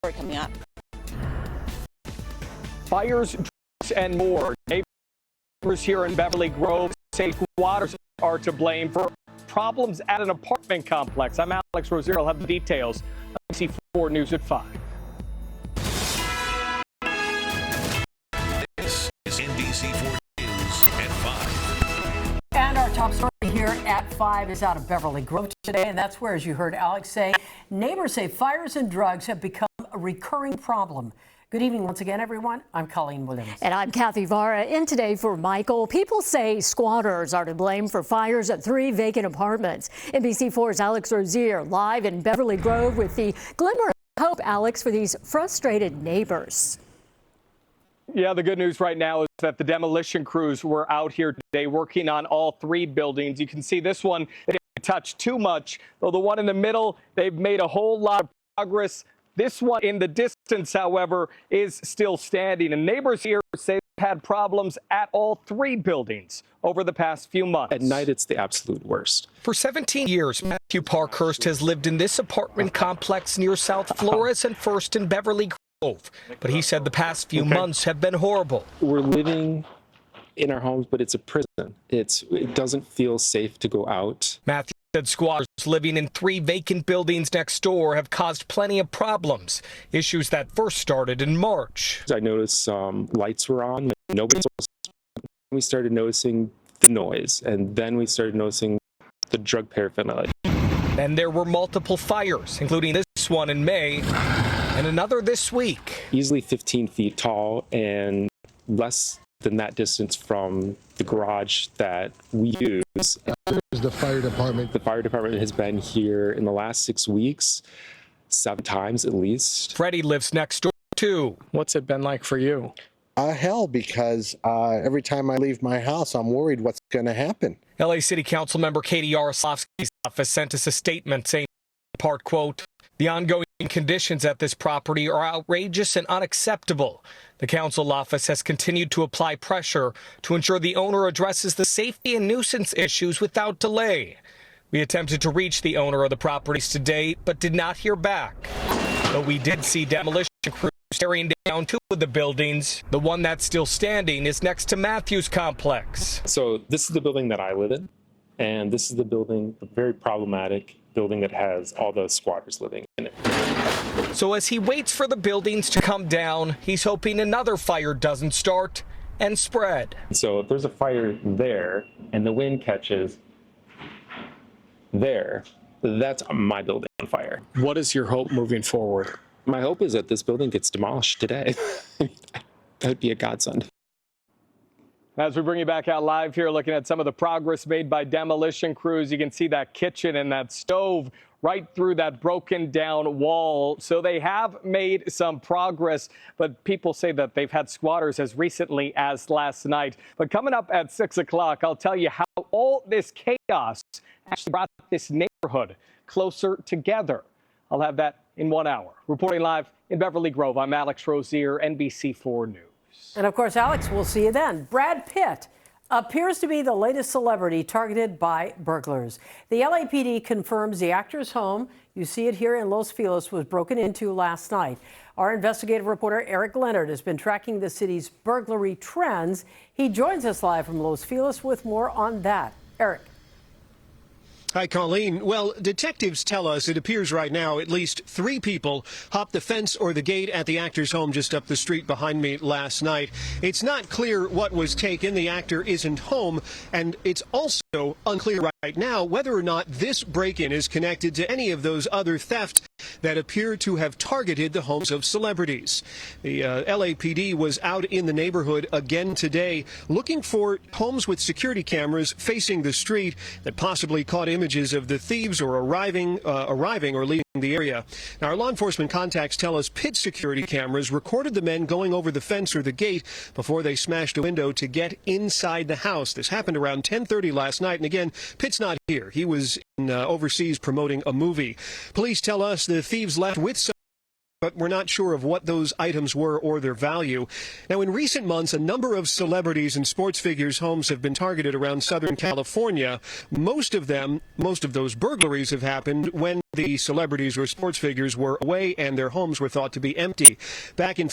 Coming up. Fires, drugs, and more. Neighbors here in Beverly Grove say squatters are to blame for problems at an apartment complex. I'm Alex Rozier. I'll have the details. NBC4 News at 5. This is NBC4 News at 5. And our top story here at 5 is out of Beverly Grove today, and that's where, as you heard Alex say, neighbors say fires and drugs have become a recurring problem. Good evening once again, everyone. I'm Colleen Williams. And I'm Kathy Vara. In today for Michael, people say squatters are to blame for fires at 3 vacant apartments. NBC4's Alex Rozier live in Beverly Grove with the glimmer of hope, Alex, for these frustrated neighbors. Yeah, the good news right now is that the demolition crews were out here today working on all 3 buildings. You can see this one, they didn't touch too much, though the one in the middle, they've made a whole lot of progress. This one in the distance, however, is still standing. And neighbors here say they've had problems at all 3 buildings over the past few months. At night, it's the absolute worst. For 17 years, Matthew Parkhurst has lived in this apartment complex near South Flores and First in Beverly Grove. But he said the past few months have been horrible. We're living in our homes, but it's a prison. It doesn't feel safe to go out. Matthew said squatters living in 3 vacant buildings next door have caused plenty of problems, issues that first started in March. I noticed lights were on. Nobody was. We started noticing the noise, and then we started noticing the drug paraphernalia. Then there were multiple fires, including this one in May and another this week. Easily 15 feet tall and less than that distance from the garage that we use. The fire department. The fire department has been here in the last 6 weeks, 7 times at least. Freddie lives next door too. What's it been like for you? Hell, because every time I leave my house, I'm worried what's going to happen. LA City Council member Katie Yaroslavsky's office sent us a statement saying, part quote, "The ongoing conditions at this property are outrageous and unacceptable. The council office has continued to apply pressure to ensure the owner addresses the safety and nuisance issues without delay. We attempted to reach the owner of the properties today, but did not hear back. But we did see demolition crews tearing down 2 of the buildings. The one that's still standing is next to Matthew's complex." So this is the building that I live in, and this is the building, a very problematic building that has all those squatters living in it. So as he waits for the buildings to come down, he's hoping another fire doesn't start and spread. So if there's a fire there and the wind catches there, that's my building on fire. What is your hope moving forward? My hope is that this building gets demolished today. That would be a godsend. As we bring you back out live here, looking at some of the progress made by demolition crews, you can see that kitchen and that stove right through that broken down wall. So they have made some progress, but people say that they've had squatters as recently as last night. But coming up at 6 o'clock, I'll tell you how all this chaos actually brought this neighborhood closer together. I'll have that in 1 hour. Reporting live in Beverly Grove, I'm Alex Rozier, NBC4 News. And of course, Alex, we'll see you then. Brad Pitt appears to be the latest celebrity targeted by burglars. The LAPD confirms the actor's home, you see it here in Los Feliz, was broken into last night. Our investigative reporter Eric Leonard has been tracking the city's burglary trends. He joins us live from Los Feliz with more on that. Eric. Hi, Colleen. Well, detectives tell us it appears right now at least 3 people hopped the fence or the gate at the actor's home just up the street behind me last night. It's not clear what was taken. The actor isn't home, and it's also unclear right now whether or not this break-in is connected to any of those other thefts that appear to have targeted the homes of celebrities. The LAPD was out in the neighborhood again today looking for homes with security cameras facing the street that possibly caught images of the thieves or arriving or leaving the area. Now, our law enforcement contacts tell us Pitt security cameras recorded the men going over the fence or the gate before they smashed a window to get inside the house. This happened around 10:30 last night. And again, Pitt's not here. He was overseas promoting a movie. Police tell us the thieves left with some but we're not sure of what those items were or their value. Now, in recent months, a number of celebrities and sports figures' homes have been targeted around Southern California. Most of those burglaries have happened when the celebrities or sports figures were away and their homes were thought to be empty. Back in